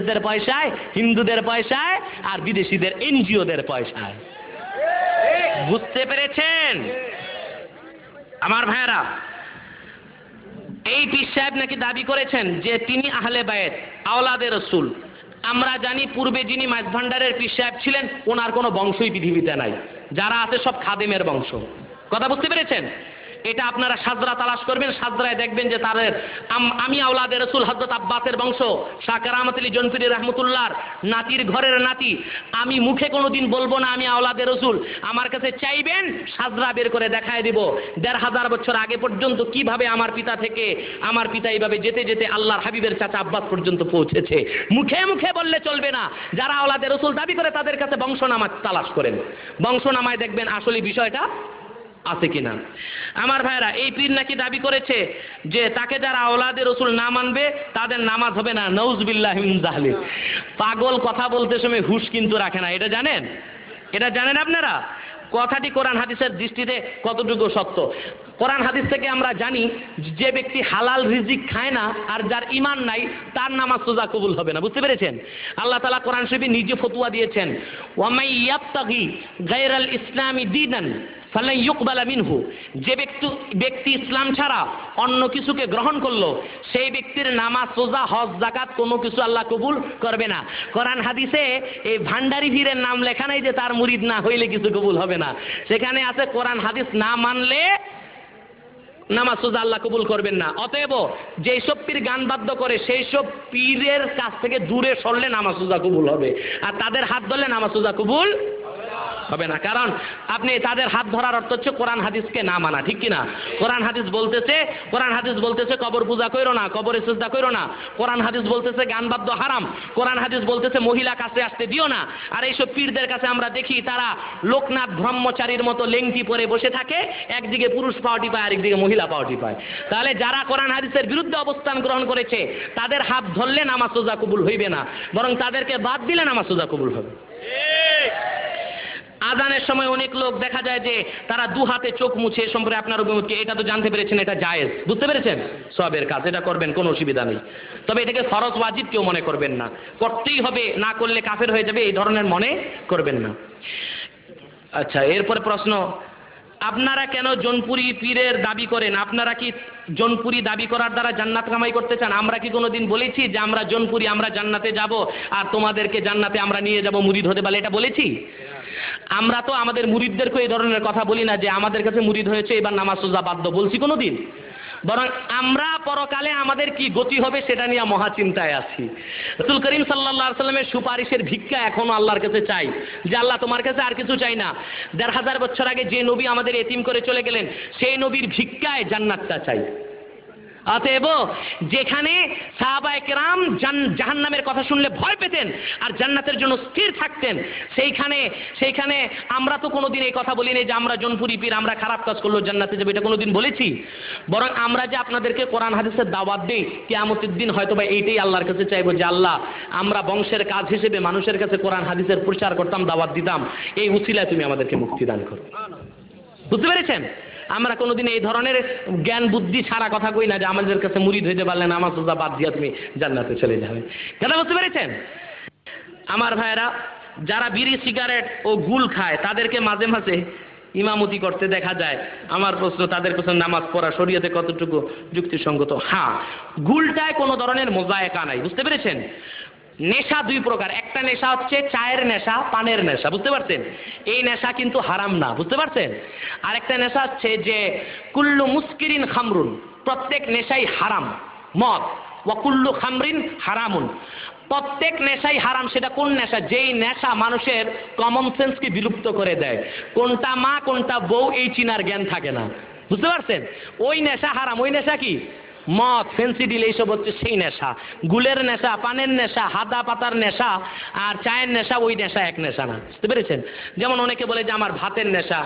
ইংরেজদের পয়সায়, হিন্দুদের পয়সায়, আর বিদেশিদের এনজিওদের পয়সায়। বুঝতে পেরেছেন আমার ভাইয়েরা? এই পীর সাহেব নাকি দাবি করেছেন যে তিনি আহলে বায়েত, আওলাদে রসুল। আমরা জানি পূর্বে যিনি মাছ ভান্ডারের পীর সাহেব ছিলেন ওনার কোনো বংশই পৃথিবীতে নাই, যারা আছে সব খাদেমের বংশ। কথা বুঝতে পেরেছেন? এটা আপনারা সাজরা তালাশ করবেন, সাজরায় দেখবেন যে তাদের আমি আওলাদে রসুল হযরত আব্বাসের বংশ, শাহ কেরামত আলী জৌনপুরী রহমতুল্লাহর নাতির ঘরের নাতি। আমি মুখে কোনোদিন বলবো না আমি আওলাদে রসুল। আমার কাছে চাইবেন, সাজরা বের করে দেখায় দিব ১৫০০ বছর আগে পর্যন্ত কিভাবে আমার পিতা থেকে আমার পিতা এইভাবে যেতে যেতে আল্লাহর হাবিবের চাচা আব্বাস পর্যন্ত পৌঁছেছে। মুখে মুখে বললে চলবে না। যারা আওলাদে রসুল দাবি করে তাদের কাছে বংশনামা তালাশ করেন, বংশনামায় দেখবেন আসলে বিষয়টা আছে কিনা। আমার ভাইরা, এই পীর নাকি দাবি করেছে যে তাকে যারা আওলাদে রসুল না মানবে তাদের নামাজ হবে না। নাউজুবিল্লাহি মিন যালিক। পাগল কথা বলতে সময় হুঁশ কিন্তু রাখে না, এটা জানেন? এটা জানেন আপনারা? কথাটি কোরআন হাদিসের দৃষ্টিতে কতটুকু সত্য। কোরআন হাদিস থেকে আমরা জানি যে ব্যক্তি হালাল রিজিক খায় না আর যার ঈমান নাই তার নামাজ সোজা কবুল হবে না। বুঝতে পেরেছেন? আল্লাহ তাআলা কোরআন শরীফে নিজে ফতোয়া দিয়েছেন, ওয়ামাই ইয়াবতাগি গায়রাল ইসলামি দীনান ফালান ইউকবালা মিনহু। যে ব্যক্তি ইসলাম ছাড়া অন্য কিছুকে গ্রহণ করলো সেই ব্যক্তির নামাজ, রোজা, হজ, যাকাত কোনো কিছু আল্লাহ কবুল করবে না। কোরআন হাদিসে এই ভান্ডারি পীরের নাম লেখা নাই যে তার মুরিদ না হইলে কিছু কবুল হবে না। সেখানে আছে কোরআন হাদিস না মানলে নামাজ রোজা আল্লাহ কবুল করবেন না। অতএব যেই সব পীর গান বাদ্য করে সেই সব পীরের কাছ থেকে দূরে সরলে নামাজ রোজা কবুল হবে, আর তাদের হাত ধরলে নামাজ রোজা কবুল হবে না। কারণ আপনি তাদের হাত ধরার অর্থ হচ্ছে কোরআন হাদিসকে না মানা, ঠিক কিনা? কোরআন হাদিস বলতেছে কবর পূজা কইরো না, কবরে সিজদা কইরো না। কোরআন হাদিস বলতেছে গান বাদ্য হারাম। কোরআন হাদিস বলতেছে মহিলা কাছে আসতে দিও না। আর এইসব পীরদের কাছে আমরা দেখি তারা লোকনাথ ব্রহ্মচারীর মতো লেংটি পরে বসে থাকে, একদিকে পুরুষ পাওয়াটি পায় আরেকদিকে মহিলা পাওয়াটি পায়। তাহলে যারা কোরআন হাদিসের বিরুদ্ধে অবস্থান গ্রহণ করেছে তাদের হাত ধরলে নামাজ রোজা কবুল হইবে না, বরং তাদেরকে বাদ দিলে নামাজ রোজা কবুল হবে। আজানের সময় অনেক লোক দেখা যায় যে তারা দু হাতে চোখ মুছে, সম্পর্কে আপনার অভিমত, এটা তো জানতে পেরেছেন এটা জায়েজ, বুঝতে পেরেছেন? সওয়াবের কাজ, এটা করবেন, কোনো অসুবিধা নেই। তবে এটাকে ফরজ ওয়াজিব কেউ মনে করবেন না, করতেই হবে, না করলে কাফের হয়ে যাবে এই ধরনের মনে করবেন না। আচ্ছা, এরপরে প্রশ্ন, আপনারা কেন জৌনপুরি পীরের দাবি করেন? আপনারা কি জৌনপুরি দাবি করার দ্বারা জান্নাত কামাই করতে চান? আমরা কি কোনোদিন বলেছি যে আমরা জৌনপুরি আমরা জান্নাতে যাব আর তোমাদেরকে জান্নাতে আমরা নিয়ে যাব মুরিদ হতে পারলে? এটা বলেছি? আমরা তো আমাদের মুরিদদেরকে এই ধরনের কথা বলি না যে আমাদের কাছে মুরিদ হয়েছে এবার নামাজ রোজা বাধ্য, বলছি কোনোদিন? বরং আমরা পরকালে আমাদের কি গতি হবে সেটা নিয়ে মহা চিন্তায় আছি। রাসূল করিম সাল্লাল্লাহু আলাইহি সাল্লামের সুপারিশের ভিক্ষা এখনো আল্লাহর কাছে চাই, যে আল্লাহ তোমার কাছে আর কিছু চাই না। ১৫০০ বছর আগে যে নবী আমাদের এতিম করে চলে গেলেন সেই নবীর ভিক্ষায় জান্নাতটা চাই। অতএব যেখানে সাহাবায়ে কেরাম জাহান্নামের কথা শুনলে ভয় পেতেন আর জান্নাতের জন্য স্থির থাকতেন, সেইখানে আমরা তো কোনোদিন এই কথা বলিনি যে আমরা জৌনপুরি পীর আমরা খারাপ কাজ করলো জান্নাতে যাবে, এটা কোনোদিন বলেছি? বরং আমরা যে আপনাদেরকে কোরআন হাদিসের দাওয়াত দিই, কিয়ামতের দিন হয়তো বা এইটাই আল্লাহর কাছে চাইবো যে আল্লাহ আমরা বংশের কাজ হিসেবে মানুষের কাছে কোরআন হাদিসের প্রচার করতাম, দাওয়াত দিতাম, এই উসিলায় তুমি আমাদেরকে মুক্তি দান করো। বুঝতে পেরেছেন? আমরা কোনোদিন এই ধরনের জ্ঞান বুদ্ধি ছাড়া কথা কই না যে আমাদের কাছে মুরিদ হইতে পারলে নামাজ রোজা বাদ দিয়া তুমি জান্নাতে চলে যাবে। কথা বুঝতে পেরেছেন? আমার ভাইয়েরা, যারা বিড়ি সিগারেট ও গুল খায় তাদেরকে মাঝে মাঝে ইমামতি করতে দেখা যায়। আমার প্রশ্ন, তাদের পেছনে নামাজ পড়া শরীয়তে কতটুকু যুক্তিসঙ্গত? হ্যাঁ, গুলটায় কোনো ধরনের মোজায়েকা নাই। বুঝতে পেরেছেন? নেশা দুই প্রকার, একটা নেশা হচ্ছে চায়ের নেশা, পানের নেশা, বুঝতে পারছেন? এই নেশা কিন্তু হারাম না, বুঝতে পারছেন? আরেকটা নেশা হচ্ছে যে কুল্লু মুস্কিরিন খামরুন, প্রত্যেক নেশাই হারাম, মদ, ওয়া কুল্লু খামরিন হারামুন, প্রত্যেক নেশাই হারাম। সেটা কোন নেশা? যেই নেশা মানুষের কমন সেন্সকে বিলুপ্ত করে দেয়, কোনটা মা কোনটা বউ এই চিনার জ্ঞান থাকে না, বুঝতে পারছেন? ওই নেশা হারাম। ওই নেশা কি? মদ, ফেন্সিডিল, এইসব হচ্ছে সেই নেশা। গুলের নেশা, পানের নেশা, হাদা পাতার নেশা আর চায়ের নেশা, ওই নেশা এক নেশা না, বুঝতে পেরেছেন? যেমন অনেকে বলে যে আমার ভাতের নেশা,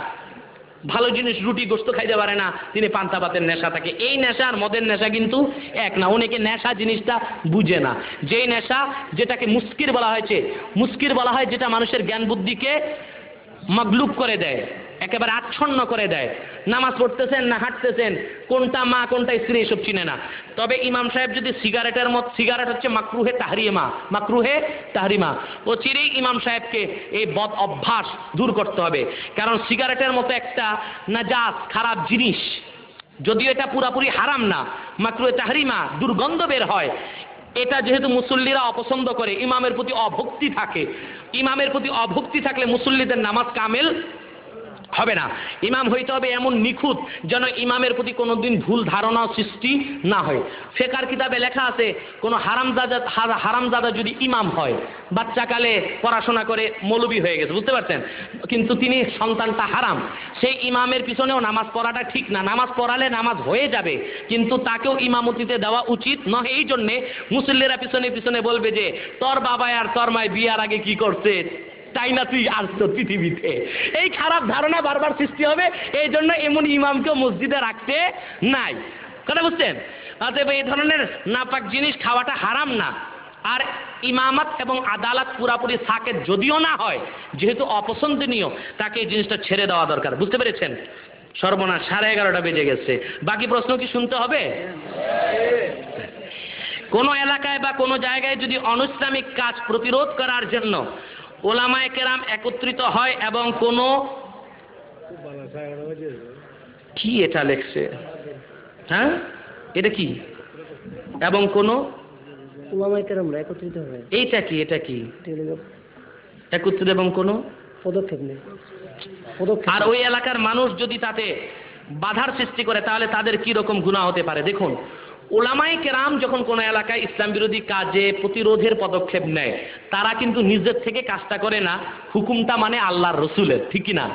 ভালো জিনিস রুটি গোস্ত খাইতে পারে না, তিনি পান্তা ভাতের নেশা থাকে। এই নেশা আর মদের নেশা কিন্তু এক না। অনেকে নেশা জিনিসটা বুঝে না। যেই নেশা, যেটাকে মুস্কির বলা হয়েছে, মুস্কির বলা হয় যেটা মানুষের জ্ঞান বুদ্ধিকে মাগলুব করে দেয়, একেবারে আচ্ছন্ন করে দেয়। নামাজ পড়তেছেন না হাঁটতেছেন, কোনটা মা কোনটা স্ত্রী এসব চিনে না। তবে ইমাম সাহেব যদি সিগারেট হচ্ছে মাকরুহে তাহরিমা, ও চিরেই ইমাম সাহেবকে এই বদ অভ্যাস দূর করতে হবে। কারণ সিগারেটের মতো একটা নাজাস খারাপ জিনিস, যদিও এটা পুরাপুরি হারাম না, মাকরুহে তাহরিমা, দুর্গন্ধ বের হয়, এটা যেহেতু মুসল্লিরা অপছন্দ করে, ইমামের প্রতি অভক্তি থাকে, ইমামের প্রতি অভক্তি থাকলে মুসল্লিদের নামাজ কামেল হবে না। ইমাম হইতে হবে এমন নিখুঁত যেন ইমামের প্রতি কোনোদিন ভুল ধারণা সৃষ্টি না হয়। ফিকহের কিতাবে লেখা আছে, কোনো হারামজাদা যদি ইমাম হয়, বাচ্চাকালে পড়াশোনা করে মৌলবি হয়ে গেছে, বুঝতে পারছেন, কিন্তু তিনি সন্তানটা হারাম, সেই ইমামের পিছনেও নামাজ পড়াটা ঠিক না। নামাজ পড়ালে নামাজ হয়ে যাবে, কিন্তু তাকেও ইমামতিতে দেওয়া উচিত নয়। এই জন্যে মুসল্লিরা পিছনে পিছনে বলবে যে তোর বাবা আর তোর মায় বিয়ার আগে কি করছে, তাই না তুই আসতো পৃথিবীতে, এই খারাপ ধারণা বারবার সৃষ্টি হবে। এই জন্য এমন ইমামকেও মসজিদে রাখতে নাই। কথা বুঝছেন? অতএব এই ধরনের নাপাক জিনিস খাওয়াটা হারাম না। আর ইমামত এবং আদালত পুরাপুরি সাকেত যদিও না হয়, যেহেতু অপছন্দনীয়, তাকে এই জিনিসটা ছেড়ে দেওয়া দরকার। বুঝতে পেরেছেন? সর্বনাশ, 11:30 বেজে গেছে। বাকি প্রশ্ন কি শুনতে হবে? কোন এলাকায় বা কোনো জায়গায় যদি অনৈসলামিক কাজ প্রতিরোধ করার জন্য ওলামায়ে কেরাম একত্রিত হয় এবং কোনো কি এটা লেখছে, হ্যাঁ এটা কি, এবং কোনো ওলামায়ে কেরামরা একত্রিত হয়, এইটা কি, এটা কি একত্রিত এবং কোনো পদক্ষেপ নেই, আর ওই এলাকার মানুষ যদি তাতে বাধার সৃষ্টি করে, তাহলে তাদের কি রকম গুনাহ হতে পারে। দেখুন, ওলামায়ে কেরাম যখন কোনো এলাকায় ইসলাম বিরোধী কাজে প্রতিরোধের পদক্ষেপ নেয়, তারা কিন্তু নিজের থেকে কাজটা করে না, হুকুমটা মানে আল্লাহর রসুলের, ঠিক কি না?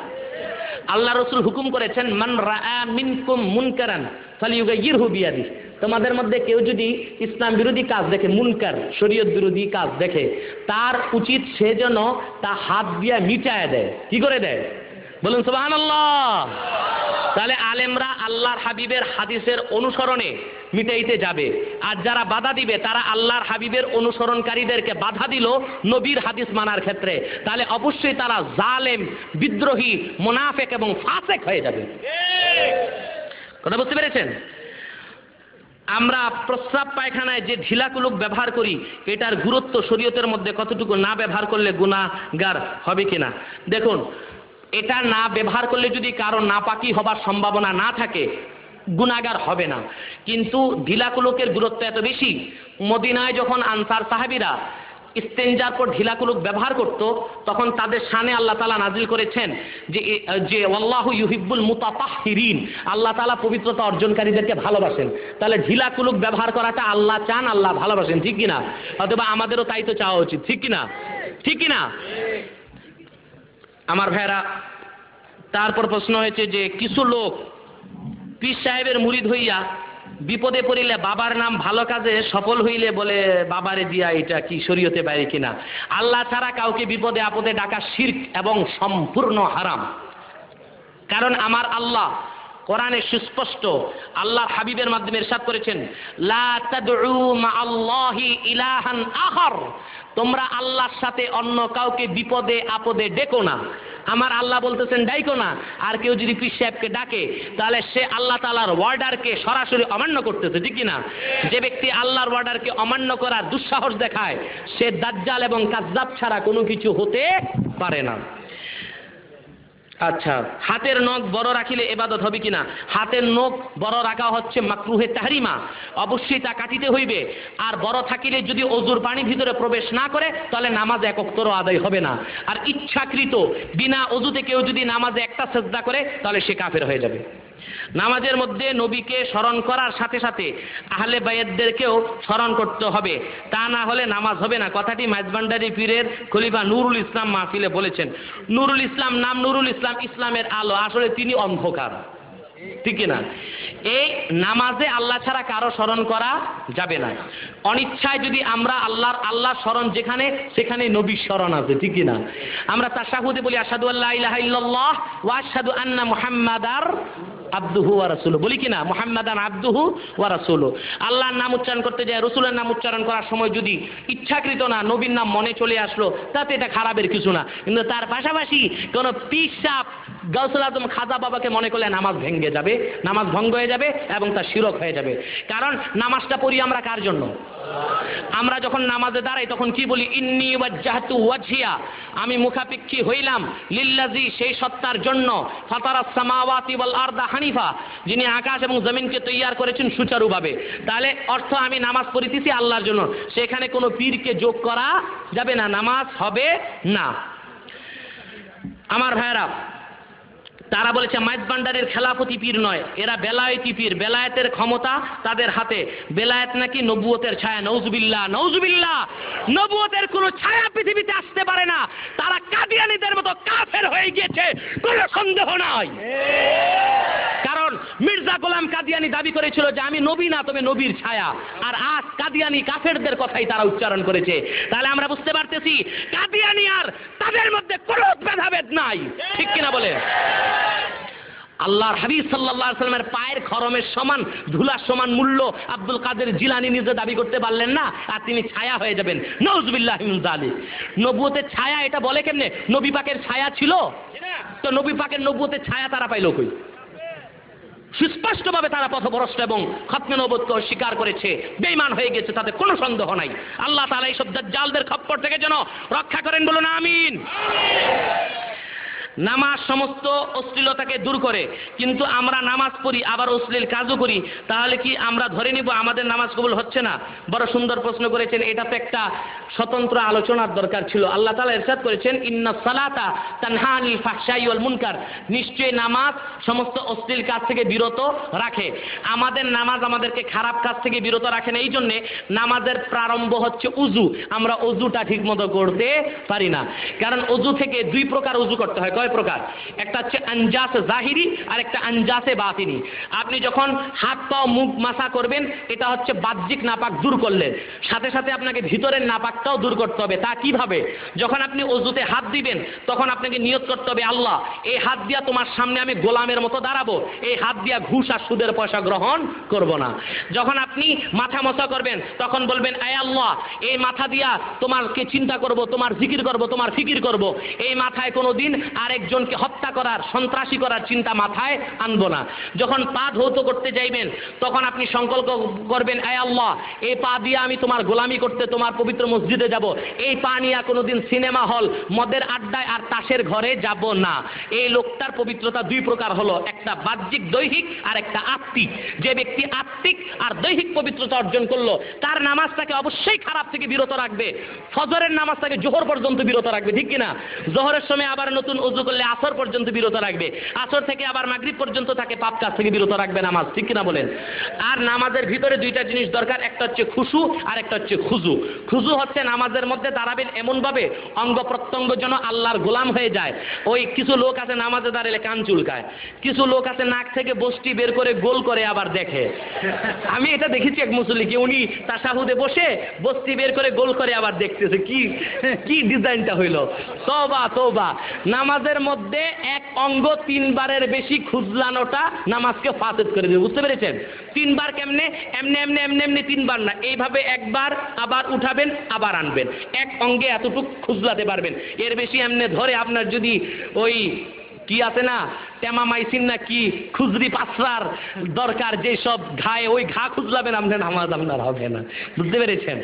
আল্লাহ রসুল হুকুম করেছেন, মান রাআ মিনকুম মুনকারান ফালিয়ুগাইয়িরহু বিয়াদিহি, তোমাদের মধ্যে কেউ যদি ইসলাম বিরোধী কাজ দেখে, মুনকার শরীয়ত বিরোধী কাজ দেখে, তার উচিত সে যেন তা হাত দিয়া মিটায় দেয়। কি করে দেয়? বলুন সুবহানাল্লাহ। তাহলে আলেমরা আল্লাহর হাবিবের হাদিসের অনুসরণে মিটাইতে যাবে, আর যারা বাধা দিবে তারা আল্লাহর হাবিবের অনুসরণকারীদেরকে বাধা দিল নবীর হাদিস মানার ক্ষেত্রে, তাহলে অবশ্যই তারা জালেম, বিদ্রোহী, মুনাফিক এবং ফাসিক হয়ে যাবে। কথা বুঝতে পেরেছেন? আমরা প্রস্রাব পায়খানায় যে ঢিলা কুলুক ব্যবহার করি, এটার গুরুত্ব শরীয়তের মধ্যে কতটুকু, না ব্যবহার করলে গুনাহগার হবে কিনা। দেখুন, এটা না ব্যবহার করলে যদি কারো নাপাকি হবার সম্ভাবনা না থাকে, গুনাহগার হবে না। কিন্তু ঢিলা কুলুকের গুরুত্ব এত বেশি, মদিনায় যখন আনসার সাহাবীরা ইস্তেঞ্জার পর ঢিলা কুলুক ব্যবহার করত, তখন তাদের শানে আল্লাহ তাআলা নাজিল করেছেন যে ওয়াল্লাহু ইউহিব্বুল মুতাতাহহিরিন, আল্লাহ তাআলা পবিত্রতা অর্জনকারীদেরকে ভালোবাসেন। তাহলে ঢিলা কুলুক ব্যবহার করাটা আল্লাহ চান, আল্লাহ ভালোবাসেন, ঠিক কিনা? অথবা আমাদেরও তাই তো চাওয়া উচিত, ঠিক কিনা? ঠিক কিনা আমার ভাইরা? তারপর প্রশ্ন হয়েছে যে কিছু লোক পীর সাহেবের মুরিদ হইয়া বিপদে পড়িলে বাবার নাম ভালো কাজে সফল হইলে বলে বাবারে দিয়া, এটা কি শরীয়তে বাইরে কিনা? আল্লাহ ছাড়া কাউকে বিপদে আপদে ডাকা শিরক এবং সম্পূর্ণ হারাম। কারণ আমার আল্লাহ কোরআনে সুস্পষ্ট আল্লাহর হাবিবের মাধ্যমে ইরশাদ করেছেন, লা তাদউ মাআল্লাহি ইলাহান আখার, তোমরা আল্লাহর সাথে অন্য কাউকে বিপদে আপদে ডেকো না। আমার আল্লাহ বলতেছেন ডাইকো না, আর কেউ যদি পীর সাহেবকে ডাকে, তাহলে সে আল্লাহ তাআলার অর্ডারকে সরাসরি অমান্য করতেছে, ঠিক কিনা? যে ব্যক্তি আল্লাহর অর্ডারকে অমান্য করার দুঃসাহস দেখায়, সে দাজ্জাল এবং কাযযাব ছাড়া কোনো কিছু হতে পারে না। আচ্ছা, হাতের নখ বড় রাখিলে ইবাদত হবে কিনা? হাতের নখ বড় রাখা হচ্ছে মাকরুহে তাহরিমা, অবশ্যই তা কাটিতে হইবে। আর বড় থাকিলে যদি ওযুর পানি ভিতরে প্রবেশ না করে, তাহলে নামাজ এক ওয়াক্তও আদায় হবে না। আর ইচ্ছাকৃত বিনা ওযুতে কেউ যদি নামাজে একটা সিজদা করে, তাহলে সে কাফের হয়ে যাবে। নামাজের মধ্যে নবীকে স্মরণ করার সাথে সাথে আহলে বায়াতদেরকেও স্মরণ করতে হবে, তা না হলে নামাজ হবে না। কথাটি মাইজভান্ডারী পীরের খলিফা নুরুল ইসলাম মাহফিলে বলেছেন। নুরুল ইসলাম নাম নুরুল ইসলাম, ইসলামের আলো, আসলে তিনি অন্ধকার, ঠিক না? এই নামাজে আল্লাহ ছাড়া কারো স্মরণ করা যাবে না। অনিচ্ছায় যদি আমরা আল্লাহ স্মরণ যেখানে, সেখানে নবীর স্মরণ আছে, ঠিক না? আমরা তাশাহুদে বলি আশহাদু আল্লা ইলাহা ইল্লাল্লাহ ওয়া আশহাদু আন্না মুহাম্মাদার আবদুহু ওয়া রাসূলুহু, বলি কিনা? মুহাম্মাদান আবদুহু ওয়া রাসূলুহু। আল্লাহর নাম উচ্চারণ করতে যায়, রাসূলের নাম উচ্চারণ করার সময় যদি ইচ্ছাকৃত না নবীর নাম মনে চলে আসলো, তাতে এটা খারাপের কিছু না। কিন্তু তার পাশাপাশি কোনো পীর সাহেব গাউসুল আজম খাজা বাবাকে মনে করলে নামাজ ভেঙে যাবে, নামাজ ভঙ্গ হয়ে যাবে এবং তা শিরক হয়ে যাবে। কারণ নামাজটা পড়ি আমরা কার জন্য? আমরা যখন নামাজে দাঁড়াই তখন কি বলি? ইন্নী ওয়াজ্জাহতু ওয়াজহিয়া, আমি মুখাপেক্ষী হইলাম লিল্লাযী, সেই সত্তার জন্য, ফাতারাস সামাওয়াতি ওয়াল আরদা হানিফা, যিনি আকাশ এবং জমিনকে তৈয়ার করেছেন সুচারুভাবে। তাহলে অর্থ আমি নামাজ পড়িতেছি আল্লাহর জন্য, সেখানে কোনো পীরকে যোগ করা যাবে না, নামাজ হবে না। আমার ভাইয়েরা, তারা বলেছে মাইজ ভান্ডারের খেলাফতি পীর নয়, এরা বেলায়েতি পীর, বেলায়েতের ক্ষমতা তাদের হাতে। বেলায়েত নাকি নবুয়তের ছায়া। নওজুবিল্লাহ, নওজুবিল্লাহ, নবুয়তের কোনো ছায়া পৃথিবীতে আসতে পারে না। তারা কাদিয়ানীদের মতো কাফের হয়ে গিয়েছে, কোনো সন্দেহ নাই। কারণ মির্জা গোলাম কাদিয়ানী দাবি করেছিল যে আমি নবী না, তবে নবীর ছায়া, আর আজ কাদিয়ানী কাফেরদের কথাই তারা উচ্চারণ করেছে। তাহলে আমরা বুঝতে পারতেছি কাদিয়ানী আর তাদের মধ্যে কোনো ভেদাভেদ নাই, ঠিক কিনা বলে? আল্লাহর হাবিব সাল্লাল্লাহু আলাইহি ওয়াসাল্লামের পায়ের খরমের সমান, ধুলার সমান মূল্য আব্দুল কাদের জিলানী নিজে দাবি করতে পারলেন না, আর তিনি ছায়া হয়ে যাবেন। নাউজুবিল্লাহি মিন যালিক। নবুয়তের ছায়া এটা বলে কেমনে? নবী পাকের ছায়া ছিল তো, নবী পাকের নবুয়তের ছায়া তারা পাইল কই? সুস্পষ্টভাবে তারা পথভ্রষ্ট এবং খতমে নবুয়তকে অস্বীকার করেছে, বেঈমান হয়ে গেছে, তাতে কোনো সন্দেহ নাই। আল্লাহ তাআলা এইসব দাজ্জালদের খপ্পর থেকে যেন রক্ষা করেন, বলুন আমিন। নামাজ সমস্ত অশ্লীলতাকে দূর করে, কিন্তু আমরা নামাজ পড়ি আবার অশ্লীল কাজও করি, তাহলে কি আমরা ধরে নিব আমাদের নামাজ কবুল হচ্ছে না? বড় সুন্দর প্রশ্ন করেছেন, এটা তো একটা স্বতন্ত্র আলোচনার দরকার ছিল। আল্লাহ তাআলা ইরশাদ করেছেন ইন্নাস সালাতা তানহা আনিল ফাহশাই ওয়াল মুনকার, নিশ্চয়ই নামাজ সমস্ত অশ্লীল কাজ থেকে বিরত রাখে। আমাদের নামাজ আমাদেরকে খারাপ কাজ থেকে বিরত রাখে না, এই জন্যে নামাজের প্রারম্ভ হচ্ছে উজু। আমরা অজুটা ঠিক মতো করতে পারি না, কারণ অজু থেকে দুই প্রকার অজু করতে হয়। কয় প্রকার? একটা হচ্ছে আনজাসে জাহিরি আর একটা আনজাসে বাতিনি। আপনি যখন হাত পা মুখ মাসা করবেন, এটা হচ্ছে বাহ্যিক নাপাক দূর করলেন, সাথে সাথে আপনাকে ভিতরের নাপাকটাও দূর করতে হবে। তা কিভাবে? যখন আপনি অজুতে হাত দিবেন তখন আপনাকে নিয়ত করতে হবে, আল্লাহ এই হাত দিয়া তোমার সামনে আমি গোলামের মতো দাঁড়াবো, এই হাত দিয়া ঘুষ আর সুদের পয়সা গ্রহণ করব না। যখন আপনি মাথা মসা করবেন তখন বলবেন, আয় আল্লাহ এই মাথা দিয়া তোমারকে চিন্তা করব, তোমার জিকির করব, তোমার ফিকির করব, এই মাথায় কোনোদিন আরেকজনকে হত্যা করার, সন্ত্রাসী করার চিন্তা মাথায় আনবো না। যখন পা ধৌত করতে যাইবেন তখন আপনি সংকল্প করবেন, আয় আল্লাহ এই পা দিয়ে আমি তোমার গোলামি করতে তোমার পবিত্র মসজিদে যাব, এই পা নিয়ে কোনোদিন সিনেমা হল, মদের আড্ডায় আর তাসের ঘরে যাব না। এই লোকটার পবিত্রতা দুই প্রকার হলো, একটা বাহ্যিক দৈহিক আর একটা আত্মিক। যে ব্যক্তি আত্মিক আর দৈহিক পবিত্রতা অর্জন করলো, তার নামাজটাকে অবশ্যই খারাপ থেকে বিরত রাখবে। ফজরের নামাজটাকে জোহর পর্যন্ত বিরত রাখবে, ঠিক কিনা? জোহরের সময় আবার নতুন ওযু করলে আসর পর্যন্ত বিরত রাখবে, আসর থেকে আবার মাগরিব পর্যন্ত তাকে পাপ কাজ থেকে বিরত রাখবে নামাজ, ঠিক কিনা বলেন? আর নামাজের ভিতরে দুইটা জিনিস দরকার, একটা হচ্ছে খুশু আর একটা হচ্ছে খুজু। খুজু হচ্ছে নামাজের মধ্যে দাঁড়াবেন এমন ভাবে অঙ্গ প্রত্যঙ্গ যেন আল্লাহর গোলাম হয়ে যায়। ওই কিছু লোক আছে নামাজে দাঁড়ালে কান চুলকায়, কিছু লোক আছে নাক থেকে বসটি বের করে গোল করে আবার দেখে। আমি এটা দেখেছি এক মুসল্লিকে, উনি তাশাহুদে বসে বসটি বের করে গোল করে আবার দেখতেছে, কি কি ডিজাইনটা হইল। তওবা তওবা, নামাজের মধ্যে এক অঙ্গ তিনবারের বেশি খুজলানোটা নামাজকে ফাসেদ করে দেবে, বুঝতে পেরেছেন? তিনবার কেমনে? এমনি এমনি এমনি এমনি তিনবার না, এইভাবে একবার আবার উঠাবেন আবার আনবেন, এক অঙ্গে এতটুকু খুজলাতে পারবেন। এর বেশি এমনি ধরে আপনার যদি ওই কি আছে না টেমামাইসিন না কি খুজরি পাসরার দরকার, যেসব ঘায়ে ওই ঘা খুজলাবেন আপনার নামাজ আপনার হবে না, বুঝতে পেরেছেন?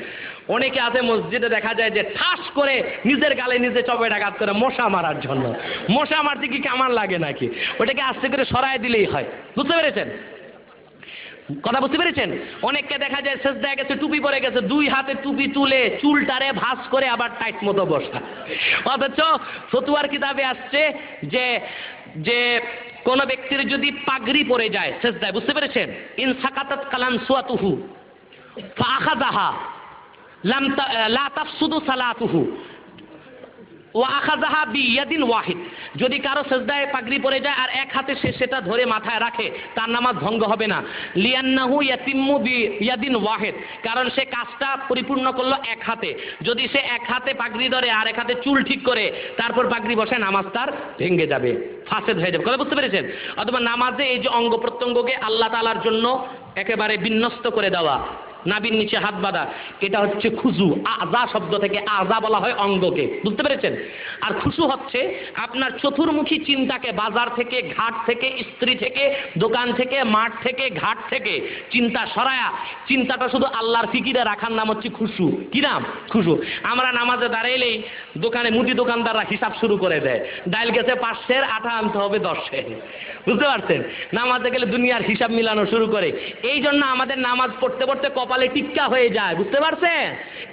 অনেকে আছে মসজিদে দেখা যায় যে ঠাস করে নিজের গালে নিজে চপেটাঘাত করে মশা মারার জন্য। মশা মারতে কি কামান লাগে নাকি? ওটাকে আস্তে করে সরায় দিলেই হয়, বুঝতে পেরেছেন? কথা বুঝতে পেরেছেন? অনেককে দেখা যায় সেজদায় গেছে, টুপি পরে গেছে, দুই হাতে টুপি তুলে চুলটারে ভাঁজ করে আবার টাইট মতো বসা। অথচ ফতুয়ার কিতাবে আসছে যে যে কোন ব্যক্তির যদি পাগড়ি পরে যায় সেজদায়, বুঝতে পেরেছেন? ইন সাকাতাত কালান সুয়াতুহু ফাআখাযাহা লা তাফসুদু সালাতুহু ওয়া আখাযাহা বিয়াদিন ওয়াহিদ। যদি কারো সেজদায় পাগড়ি পরে যায় আর এক হাতে সে সেটা ধরে মাথায় রাখে, তার নামাজ ভঙ্গ হবে না। লিয়ান্নাহু ইয়াতিম্মু বিয়াদিন ওয়াহিদ, কারণ সে কাজটা পরিপূর্ণ করলো এক হাতে। যদি সে এক হাতে পাগড়ি ধরে আর এক হাতে চুল ঠিক করে তারপর পাগড়ি বসে, নামাজ তার ভেঙে যাবে, ফাসেদ হয়ে যাবে। কথা বুঝতে পেরেছেন? অথবা নামাজে এই যে অঙ্গ প্রত্যঙ্গকে আল্লাহ তাআলার জন্য একেবারে বিন্যস্ত করে দেওয়া, নাভির নিচে হাত বাঁধা, এটা হচ্ছে খুজু। আযা শব্দ থেকে আযা বলা হয় অঙ্গকে, বুঝতে পেরেছেন? আর খুশু হচ্ছে আপনার চতুর্মুখী চিন্তাকে, বাজার থেকে, ঘাট থেকে, স্ত্রী থেকে, দোকান থেকে, মাঠ থেকে, ঘাট থেকে চিন্তা সরায়া চিন্তাটা শুধু আল্লাহর ফিকিরে রাখার নাম হচ্ছে খুশু। কি নাম? খুশু। আমরা নামাজে দাঁড়াইলেই দোকানে মুদি দোকানদাররা হিসাব শুরু করে দেয়, ডাইল গেছে 500, আটা আনতে হবে 10, বুঝতে পারছেন? নামাজে গেলে দুনিয়ার হিসাব মিলানো শুরু করে। এই জন্য আমাদের নামাজ পড়তে পড়তে কপালে টিক্কা হয়ে যায়, বুঝতে পারছেন?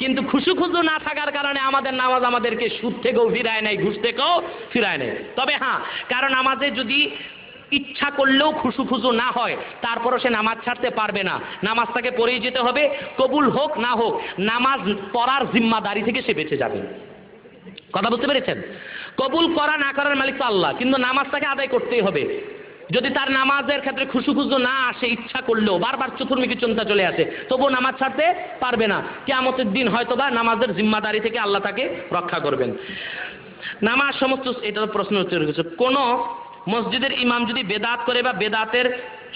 কিন্তু খুশু খুশু না থাকার কারণে আমাদের নামাজ আমাদেরকে সুদ থেকেও ফিরায় নাই, ঘুষ থেকেও ফিরায় নাই। তবে হ্যাঁ, কারণ আমাদের যদি ইচ্ছা করলেও খুশু খুশু না হয়, তারপরও সে নামাজ ছাড়তে পারবে না, নামাজটাকে পড়েই যেতে হবে। কবুল হোক না হোক, নামাজ পড়ার জিম্মাদারি থেকে সে বেঁচে যাবে। কথা বুঝতে পেরেছেন? কবুল করা না করার মালিক তো আল্লাহ, কিন্তু নামাজটাকে আদায় করতেই হবে। যদি তার নামাজের ক্ষেত্রে খুশু খুশু না আসে, ইচ্ছা করলেও বারবার চতুর্মুখী চিন্তা চলে আসে, তবুও নামাজ ছাড়তে পারবে না। কিয়ামতের দিন হয়তোবা নামাজের জিম্মাদারি থেকে আল্লাহ তাকে রক্ষা করবেন। নামাজ সমস্ত, এটা প্রশ্ন হচ্ছে, কোন মসজিদের ইমাম যদি বেদাত করে বা বেদাতের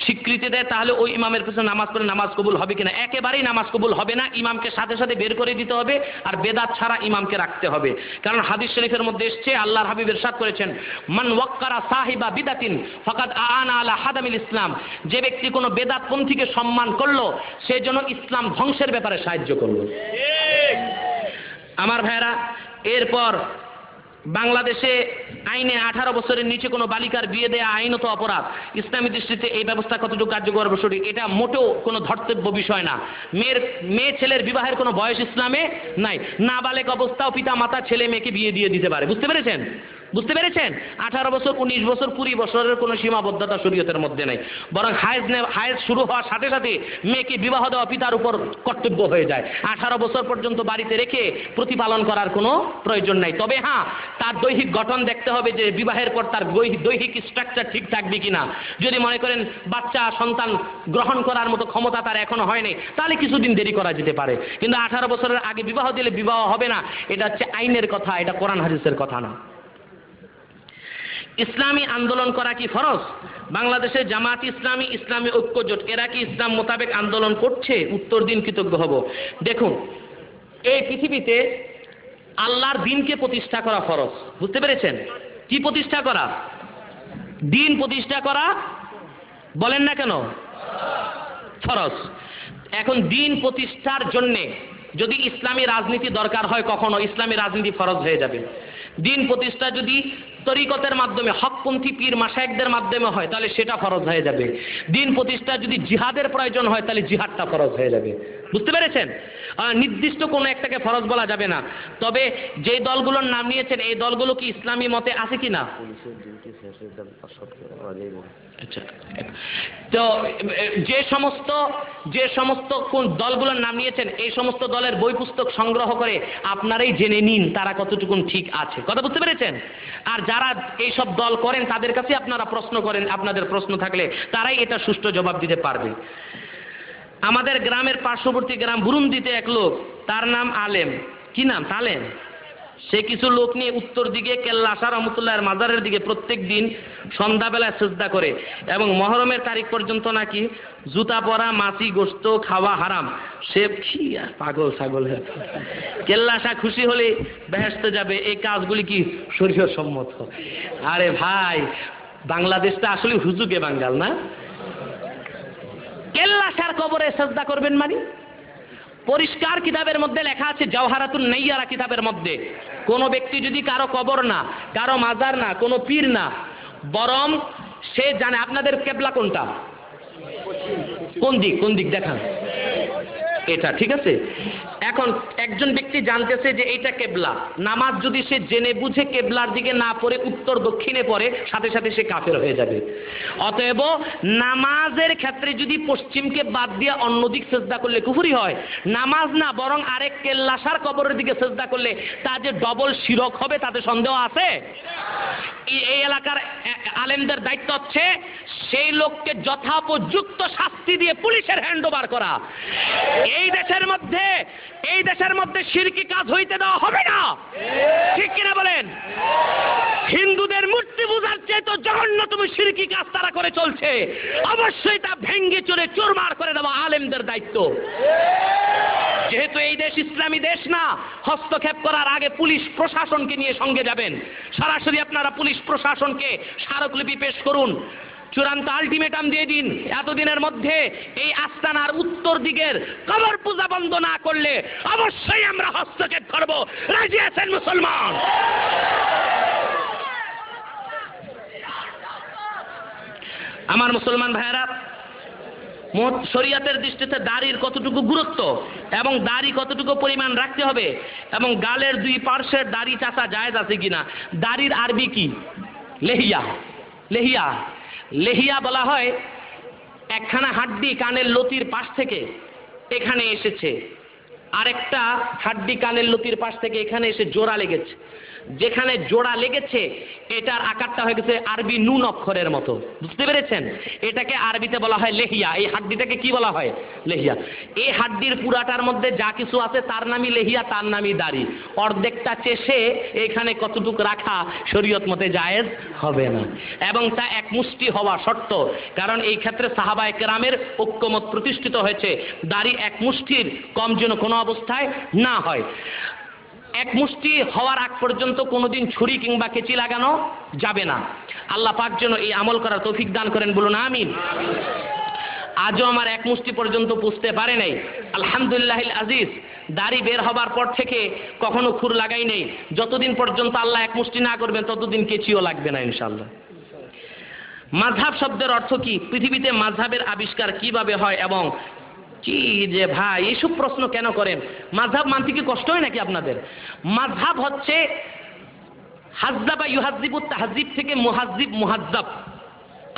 স্বীকৃতি দেয়, তাহলে ওই ইমামের পিছনে নামাজ পড়ে নামাজ কবুল হবে কিনা? একেবারেই নামাজ কবুল হবে না, ইমামকে সাথে সাথে বের করে দিতে হবে, আর বেদাত ছাড়া ইমামকে রাখতে হবে। কারণ হাদিস শরীফের মধ্যে এসেছে, আল্লাহর হাবিব ইরশাদ করেছেন, মান ওয়াক্কারা সাহিবা বিদাতিন ফাকাদ আনা আলা হাদামিল ইসলাম। যে ব্যক্তি কোনো বেদাতপন্থীকে সম্মান করলো, সে যেন ইসলাম ধ্বংসের ব্যাপারে সাহায্য করলো। আমার ভাইরা, এরপর বাংলাদেশে আইনে 18 বছরের নিচে কোনো বালিকার বিয়ে দেয়া আইনত অপরাধ। ইসলামী দৃষ্টিতে এই ব্যবস্থা কতটুকু কার্যকর সঠিক, এটা মোটেও কোনো ধর্তব্য বিষয় না। মেয়ে ছেলের বিবাহের কোনো বয়স ইসলামে নাই। নাবালেগ অবস্থাও পিতা মাতা ছেলে মেয়েকে বিয়ে দিয়ে দিতে পারে, বুঝতে পেরেছেন? বুঝতে পেরেছেন? 18 বছর, 19 বছর, 20 বছরের কোনো সীমাবদ্ধতা শরীয়তের মধ্যে নাই। বরং হায়েজ শুরু হওয়ার সাথে সাথে মেয়েকে বিবাহ দেওয়া পিতার উপর কর্তব্য হয়ে যায়। 18 বছর পর্যন্ত বাড়িতে রেখে প্রতিপালন করার কোনো প্রয়োজন নাই। তবে হ্যাঁ, তার দৈহিক গঠন দেখতে হবে যে বিবাহের পর তার দৈহিক স্ট্রাকচার ঠিক থাকবে কিনা। যদি মনে করেন বাচ্চা সন্তান গ্রহণ করার মতো ক্ষমতা তার এখনো হয়নি, তাহলে কিছুদিন দেরি করা যেতে পারে। কিন্তু 18 বছরের আগে বিবাহ দিলে বিবাহ হবে না, এটা হচ্ছে আইনের কথা, এটা কোরআন হাদিসের কথা না। ইসলামী আন্দোলন করা কি ফরজ? বাংলাদেশে জামাত ইসলামী, ইসলামী ঐক্য জোট, এরা কি ইসলাম মোতাবেক আন্দোলন করছে? উত্তর দিন, কৃতজ্ঞ হব। দেখুন, এই পৃথিবীতে আল্লাহর দিনকে প্রতিষ্ঠা করা ফরজ, বুঝতে পেরেছেন? কি প্রতিষ্ঠা করা? দিন প্রতিষ্ঠা করা, বলেন না কেন? ফরজ। এখন দিন প্রতিষ্ঠার জন্যে যদি ইসলামী রাজনীতি দরকার হয়, কখনো ইসলামী রাজনীতি ফরজ হয়ে যাবে। দিন প্রতিষ্ঠা যদি তরিকতের মাধ্যমে, হকপন্থী পীর মাশায়েখদের মাধ্যমে হয়, তাহলে সেটা ফরজ হয়ে যাবে। দিন প্রতিষ্ঠা যদি জিহাদের প্রয়োজন হয়, তাহলে জিহাদটা ফরজ হয়ে যাবে, বুঝতে পেরেছেন? নির্দিষ্ট কোনো একটাকে ফরজ বলা যাবে না। তবে যে দলগুলোর নাম নিয়েছেন, এই দলগুলো কি ইসলামী মতে আছে কি না? আচ্ছা, তো যে সমস্ত কোন দলগুলোর নাম নিয়েছেন, এই সমস্ত দলের বই পুস্তক সংগ্রহ করে আপনারাই জেনে নিন তারা কতটুকুন ঠিক আছে। কথা বুঝতে পেরেছেন? আর যারা এইসব দল করেন তাদের কাছে আপনারা প্রশ্ন করেন, আপনাদের প্রশ্ন থাকলে তারাই এটা সুষ্ঠু জবাব দিতে পারবে। আমাদের গ্রামের পার্শ্ববর্তী গ্রাম বুরুন্দিতে এক লোক, তার নাম আলেম। কি নাম? তালেম। সে কিছু লোক নিয়ে উত্তর দিকে কেল্লা আশা রহমতুল্লাহর মাজারের দিকে প্রত্যেক দিন সন্ধ্যাবেলায় সিজদা করে, এবং মহরমের তারিখ পর্যন্ত নাকি জুতা পরা, মাছি গোশত খাওয়া হারাম। সে কি পাগল ছাগল, কেল্লা আশা খুশি হলে বেহেশতে যাবে, এই কাজগুলি কি শরীয়ত সম্মত? আরে ভাই, বাংলাদেশটা আসলে হুজুগে বাঙ্গাল না? কেল্লা আশার কবরে সিজদা করবেন মানে? পরিষ্কার কিতাবের মধ্যে লেখা আছে, জাওহারাতুন নাইয়ারা কিতাবের মধ্যে, কোন ব্যক্তি যদি কারো কবর না, কারো মাজার না, কোনো পীর না, বরং সে জানে আপনাদের কেবলা কোনটা, কোন দিক দেখান, এটা ঠিক আছে। এখন একজন ব্যক্তি জানতেছে যে এইটা কেবলা, নামাজ যদি সে জেনে বুঝে কেবলার দিকে না পড়ে উত্তর দক্ষিণে পড়ে, সাথে সাথে সে কাফের হয়ে যাবে। অতএব নামাজের ক্ষেত্রে যদি পশ্চিমকে বাদ দিয়ে অন্য দিক সিজদা করলে কুফরি হয়, নামাজ না বরং আরেক কেল্লাসার কবরের দিকে সিজদা করলে তা যে ডবল শিরক হবে তাতে সন্দেহ আছে? এই এলাকার আলেমদের দায়িত্ব হচ্ছে সেই লোককে যথোপযুক্ত শাস্তি দিয়ে পুলিশের হ্যান্ড ওভার করা। এই দেশের মধ্যে শিরকি কাজ হইতে দেওয়া হবে না, ঠিক কিনা বলেন? হিন্দুদের মূর্তি পূজার চেয়ে তো জঘন্যতম শিরকি কাজ তারা করে চলছে, অবশ্যই তা ভেঙ্গে চুরে চুরমার করে দেওয়া আলেমদের দায়িত্ব। যেহেতু এই দেশ ইসলামী দেশ না, হস্তক্ষেপ করার আগে পুলিশ প্রশাসনকে নিয়ে সঙ্গে যাবেন। সরাসরি আপনারা পুলিশ প্রশাসনকে স্মারকলিপি পেশ করুন, চূড়ান্ত আলটিমেটাম দিয়ে দিন, এতদিনের মধ্যে এই আস্তানার উত্তর দিকের কবর পূজা বন্ধ না করলে অবশ্যই আমরা হস্তক্ষেপ করব। রাজি আছেন মুসলমান? আমার মুসলমান ভাইয়েরা, শরীয়তের দৃষ্টিতে দাড়ির কতটুকু গুরুত্ব এবং দাড়ি কতটুকু পরিমাণ রাখতে হবে এবং গালের দুই পার্শ্বের দাড়ি চাচা জায়েজ আছে কিনা। দাড়ির আরবি কি? লেহিয়া। লেহিয়া লেহিয়া বলা হয় একখানা হাড্ডি কানের লতির পাশ থেকে এখানে এসেছে, আরেকটা হাড্ডি কানের লতির পাশ থেকে এখানে এসে জোড়া লেগেছে। যেখানে জোড়া লেগেছে এটার আকারটা হয়ে গেছে আরবি নুন অক্ষরের মতো, বুঝতে পেরেছেন? এটাকে আরবিতে বলা হয় লেহিয়া। এই হাড্ডিটাকে কি বলা হয়? লেহিয়া। এই হাড্ডির পুরাটার মধ্যে যা কিছু আছে তার নামই লেহিয়া, তার নামই দাড়ি। অর্ধেকটা চেষে এখানে কতটুকু রাখা শরীয়ত মতে জায়েজ হবে না, এবং তা এক মুষ্টি হওয়া শর্ত। কারণ এই ক্ষেত্রে সাহাবায়ে কেরামের ঐক্যমত প্রতিষ্ঠিত হয়েছে, দাড়ি এক মুষ্টির কম যেন কোনো অবস্থায় না হয়। এক মুষ্টি হওয়ার আগ পর্যন্ত কোনোদিন ছুরি কিংবা কেচি লাগানো যাবে না। আল্লাহ পাক যেন এই আমল করার তৌফিক দান করেন, বলুন আমিন। আজও আমার এক মুষ্টি পর্যন্ত পুষতে পারে নাই, আলহামদুলিল্লাহিল আজিজ। দাড়ি বের হবার পর থেকে কখনো খুর লাগাই নেই। যতদিন পর্যন্ত আল্লাহ এক মুষ্টি না করবেন ততদিন কেচিও লাগবে না ইনশাআল্লাহ। মাযহাব শব্দের অর্থ কি? পৃথিবীতে মাযহাবের আবিষ্কার কিভাবে হয় এবং কি যে ভাই এইসব প্রশ্ন কেন করেন? মাযহাব মানতে কি কষ্ট হয় নাকি আপনাদের? মাযহাব হচ্ছে হাজ্জাবা ইউহাজ্জিবু তাহজিব থেকে মুহাজ্জিব মুহাজ্জাব।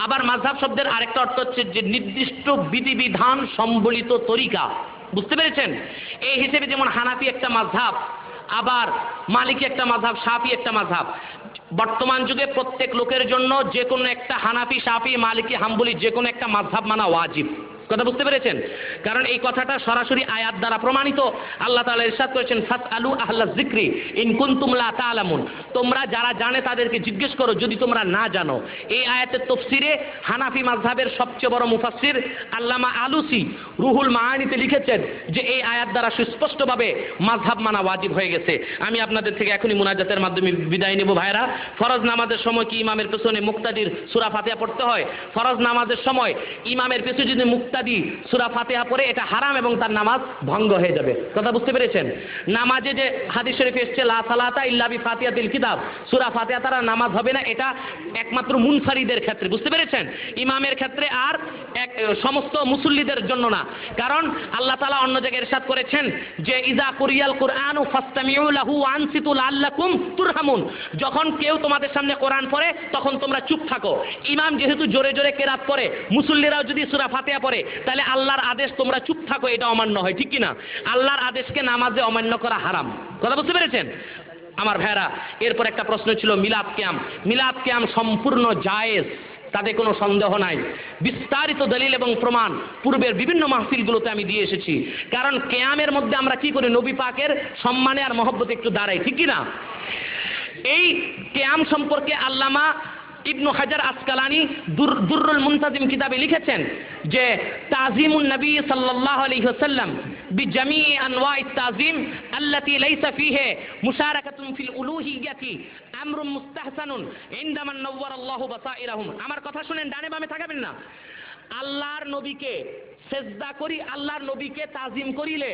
আবার মাযহাব শব্দের আরেকটা অর্থ হচ্ছে যে নির্দিষ্ট বিধিবিধান সম্বলিত তরিকা, বুঝতে পেরেছেন? এই হিসেবে যেমন হানাফি একটা মাযহাব, আবার মালিকি একটা মাযহাব, শাফি একটা মাযহাব। বর্তমান যুগে প্রত্যেক লোকের জন্য যে কোনো একটা হানাফি, শাফি, মালিকি, হাম্বলি যে কোনো একটা মাযহাব মানা ওয়াজিব। কথা বুঝতে পেরেছেন? কারণ এই কথাটা সরাসরি আয়াত দ্বারা প্রমাণিত। আল্লাহ তাআলা ইরশাদ করেছেন, ফাসআলু আহলায যিকরি ইন কুনতুম লা তা'লামুন। তোমরা যারা জানে তাদেরকে জিজ্ঞেস করো যদি তোমরা না জানো। এই আয়াতের তাফসিরে হানাফি মাযহাবের সবচেয়ে বড় মুফাসসির আল্লামা আলুসি রুহুল মাআনিতে লিখেছেন যে এই আয়াত দ্বারা সুস্পষ্টভাবে মাযহাব মানা ওয়াজিব হয়ে গেছে। আমি আপনাদের থেকে এখনই মুনাজাতের মাধ্যমে বিদায় নেব। ভাইরা, ফরজ নামাজের সময় কি ইমামের পেছনে মুক্তাদির সূরা ফাতিহা পড়তে হয়? ফরজ নামাজের সময় ইমামের পেছনে যদি মুক্তাদি সূরা ফাতিহা পড়ে এটা হারাম এবং তার নামাজ ভঙ্গ হয়ে যাবে। কথা বুঝতে পেরেছেন? নামাজে যে হাদিস শরীফে এসেছে লা সালাতা ইল্লা বিফাতিহাতিল কিতাব, সূরা ফাতিহা তারা নামাজ হবে না, এটা একমাত্র মুনফারিদের ক্ষেত্রে, বুঝতে পেরেছেন? ইমামের ক্ষেত্রে আর সমস্ত মুসল্লিদের জন্য না। কারণ আল্লাহ তাআলা অন্য জায়গায় ইরশাদ করেছেন যে ইজা কুরিয়াল কুরআনু ফাসতামিউ লাহু ওয়া আনসিতু লাআল্লাকুম তুরহামুন। যখন কেউ তোমাদের সামনে কোরআন পড়ে তখন তোমরা চুপ থাকো। ইমাম যেহেতু জোরে জোরে কেরাত পড়ে, মুসল্লিরাও যদি সূরা ফাতিহা পড়ে, তাহলে আল্লাহর আদেশ তোমরা চুপ থাকো এটা অমান্য হয়, ঠিক কিনা? আল্লাহর আদেশকে নামাজে অমান্য করা হারাম। কথা বুঝতে পেরেছেন আমার ভাইরা? এরপর একটা প্রশ্ন ছিল মিলাদ কিয়াম। মিলাদ কিয়াম সম্পূর্ণ জায়েজ, তাতে কোনো সন্দেহ নাই। বিস্তারিত দলিল এবং প্রমাণ পূর্বের বিভিন্ন মাহফিলগুলোতে আমি দিয়ে এসেছি। কারণ কিয়ামের মধ্যে আমরা কি করি? নবী পাকের সম্মানে আর মহব্বতে একটু দাঁড়াই, ঠিক কিনা? এই কিয়াম সম্পর্কে আল্লামা ইবনু হাজার আসকালানি দুররুল মুনতাজিম কিতাবে লিখেছেন যে তাজিমুন নবী সাল্লাল্লাহু আলাইহি ওয়াসাল্লাম বিজামি আনওয়াইত তাজিম আল্লাতী লাইসা ফীহি মুশারাকাতুন ফিল উলুহিয়্যাতি আমরুন মুস্তাহসানুন ইনদামা নাওয়ারাল্লাহু বাসাইরাহুম। আমার কথা শুনেন, ডানে বামে তাকাবেন না। আল্লাহর নবীকে সেজদা করি, আল্লাহর নবীকে তাজিম করিলে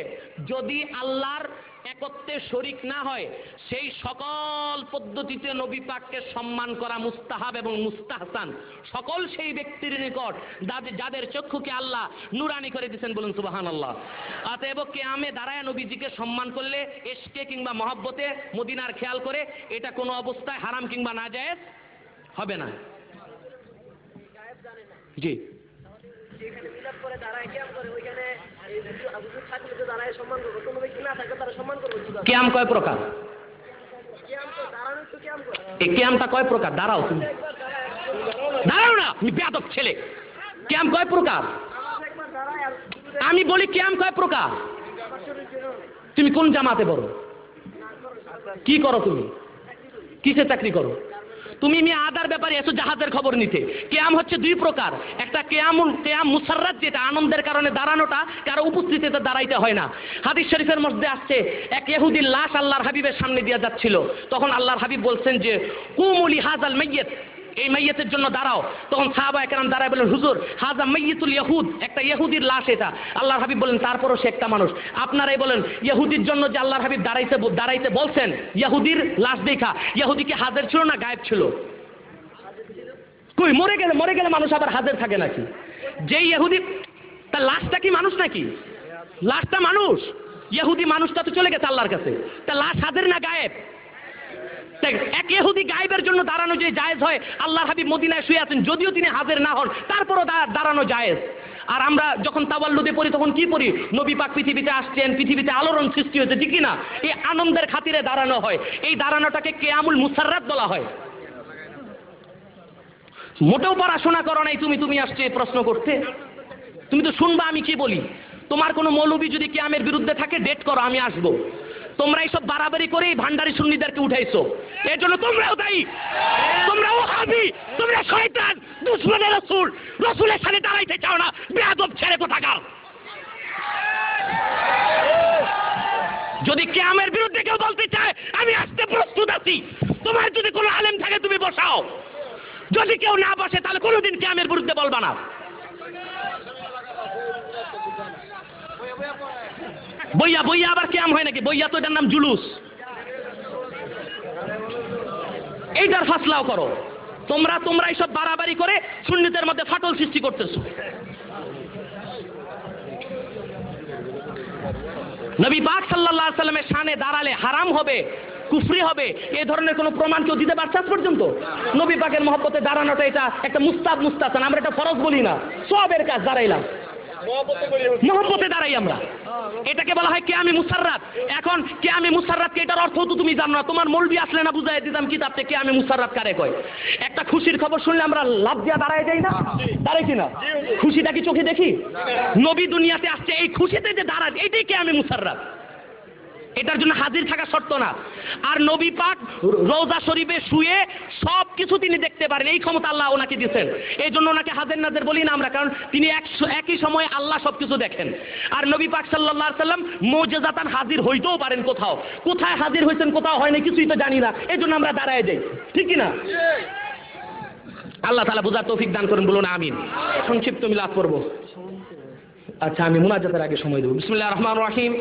যদি আল্লাহর একত্বে শরীক না হয়, সেই সকল পদ্ধতিতে নবী পাককে সম্মান করা মুস্তাহাব এবং মুস্তাহসান। সকল সেই ব্যক্তির নিকট যাদের চক্ষুকে আল্লাহ নুরানি করে দিয়েছেন, বলুন সুবহানাল্লাহ। অতএব কিয়ামে দাঁড়ায় নবীজিকে সম্মান করলে ইশকে কিংবা মহব্বতে মদিনার খেয়াল করে এটা কোনো অবস্থায় হারাম কিংবা নাজায়েজ হবে না। জি, কিয়াম কয় প্রকার? এই কিয়ামটা কয় প্রকার? দাঁড়াও, তুমি দাঁড়াও না, তুমি বেয়াদব ছেলে। কিয়াম কয় প্রকার? আমি বলি কিয়াম কয় প্রকার? তুমি কোন জামাতে পড়ো? কি করো তুমি? কিসে চাকরি করো? তুমি আদার ব্যাপারে এসো জাহাজের খবর নিতে। কেয়াম হচ্ছে দুই প্রকার, একটা কেয়াম মুসাররাত, যেটা আনন্দের কারণে দাঁড়ানোটা, কারো উপস্থিতিতে দাঁড়াইতে হয় না। হাদিস শরীফের মধ্যে আসছে, এক ইহুদির লাশ আল্লাহর হাবিবের সামনে দিয়ে যাচ্ছিল, তখন আল্লাহর হাবিব বলছেন যে কুমুলি হাজাল মাইয়িত, এই মাইয়িতের জন্য দাঁড়াও। তখন সাহাবায়ে কেরাম দাঁড়ায় বলেন, হুজুর হাজা মাইয়িতুল ইহুদ, একটা ইহুদির লাশ এটা। আল্লাহর হাবিব বলেন, তারপরও সে একটা মানুষ। আপনারাই বলেন, ইহুদির জন্য যে আল্লাহর হাবিব দাঁড়াইতে বলছেন, ইহুদির লাশ দেখা, ইহুদি কি হাজির ছিল না গায়েব ছিল? কই, মরে গেলে মানুষ আবার হাজির থাকে নাকি? যেই ইহুদি, তার লাশটা কি মানুষ নাকি? লাশটা মানুষ, ইহুদি মানুষটা তো চলে গেছে আল্লাহর কাছে, তা লাশ হাজির না গায়েব? এক ইহুদি গায়েবের জন্য দাঁড়ানো যে জায়েজ হয়, আল্লাহর হাবিব মদিনায় শুয়ে আছেন, যদিও তিনি হাজির না হন, তারপরও দাঁড়ানো জায়েজ। আর আমরা যখন তাওয়াল্লুদে পড়ি তখন কি পড়ি? নবী পাক পৃথিবীতে আসছেন, পৃথিবীতে আলোড়ন সৃষ্টি হয়েছে, ঠিক না? এই আনন্দের খাতিরে দাঁড়ানো হয়, এই দাঁড়ানোটাকে কিয়ামুল মুসাররাত বলা হয়। মোটেও পড়াশোনা করো নাই তুমি আসছে প্রশ্ন করতে, তুমি তো শুনবা আমি কি বলি। তোমার কোনো মৌলবী যদি কিয়ামের বিরুদ্ধে থাকে, ডেট করো, আমি আসবো। তোমরা এইসব বাড়াবাড়ি করে ভান্ডারি সুন্নিদেরকে উঠাইছো, এর জন্য তোমরাও দায়ী, তোমরাও হাবি, তোমরা শয়তান, দুশমনে রাসূল, রাসূলের সাথে দাঁড়াইতে চাও না, বেয়াদব ছেড়ে কোথাকার। যদি কিয়ামের বিরুদ্ধে কেউ বলতে চায়, আমি আসতে প্রস্তুত আছি। তোমার যদি কোনো আলেম থাকে তুমি বসাও, যদি কেউ না বসে তাহলে কোনোদিন কিয়ামের বিরুদ্ধে বলবা না। বইয়া আবার কিয়াম হয় নাকি? বইয়া তো এটার নাম জুলুস। এইটার ফাসলাও করো তোমরা এইসব বাড়াবাড়ি করে সুন্নিদের মধ্যে ফাটল সৃষ্টি করতেছো। নবী পাক সাল্লাল্লাহু আলাইহি সাল্লামের শানে দাঁড়ালে হারাম হবে, কুফরি হবে, এই ধরনের কোনো প্রমাণ কেউ দিতে পারছে আজ পর্যন্ত? নবী পাকের মহব্বতে দাঁড়ানোটা এটা একটা মুস্তাহসান, আমরা এটা ফরজ বলি না, সওয়াবের কাজ। দাঁড়াইলাম মহব্বতে দাঁড়াই আমরা, এটাকে বলা হয় কিয়ামে মুসাররাত। এখন কিয়ামে মুসাররাত, এটার অর্থ তো তুমি জানো না, তোমার মৌলবি আসলে না বুঝাই দিতাম কিতাব থেকে কিয়ামে মুসাররাত কারে কয়। একটা খুশির খবর শুনলে আমরা লাভ দিয়া দাঁড়ায় যাই না? দাঁড়াই কিনা? খুশিটা কি চোখে দেখি? নবী দুনিয়াতে আসছে, এই খুশিতে যে দাঁড়ায়, এইটাই কিয়ামে মুসাররাত। এটার জন্য হাজির থাকা শর্ত না। আর নবী পাক রওজা শরীফে শুয়ে সব কিছু তিনি দেখতে পারেন, এই ক্ষমতা আল্লাহ ওনাকে দিয়েছেন। এই জন্য ওনাকে হাজির নাজির বলি না আমরা, কারণ তিনি একই সময়ে আল্লাহ সবকিছু দেখেন। আর নবী পাক সাল্লাল্লাহু আলাইহি সাল্লাম মুজিজাতান হাজির হইতেও পারেন কোথাও, কোথায় হাজির হয়েছেন কোথাও হয় না কিছুই তো জানি না, এই জন্য আমরা দাঁড়ায় যাই, ঠিক কি না? আল্লাহ তাআলা বুঝার তৌফিক দান করেন, বলুন আমিন। সংক্ষিপ্ত মিলাদ করব। আচ্ছা, আমি মুনাজাতের আগে সময় দেব। বিসমিল্লাহির রহমানির রহিম।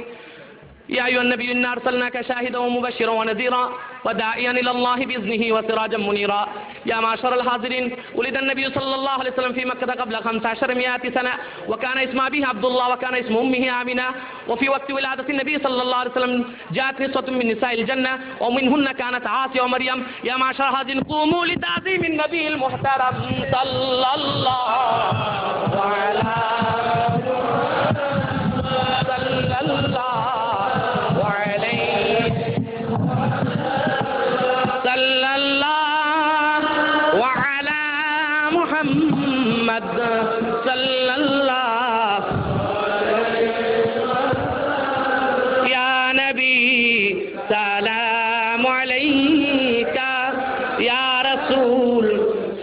يا أيها النبي إنا أرسلناك شاهدا ومبشرا ونذيرا وداعيا إلى الله بإذنه وسراجا منيرا يا معشر الحاضرين ولد النبي صلى الله عليه وسلم في مكة قبل 1500 سنة وكان اسم أبيه عبد الله وكان اسم أمه آمنة وفي وقت ولادة النبي صلى الله عليه وسلم جاءت نسوة من نساء الجنة ومنهن كانت عاصية ومريم يا معشر الحاضرين قوموا لتعظيم النبي المحترم صلى الله على محمد صلى الله يا نبي سلام عليك يا رسول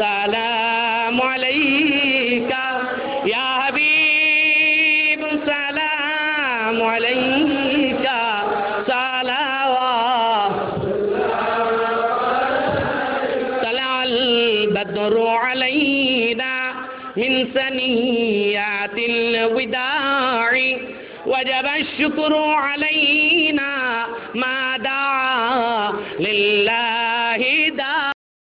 سلام عليك يا حبيب سلام عليك صلوات طلع البدر علينا من ثنيات الوداع وجب الشكر علينا ما دعا لله داع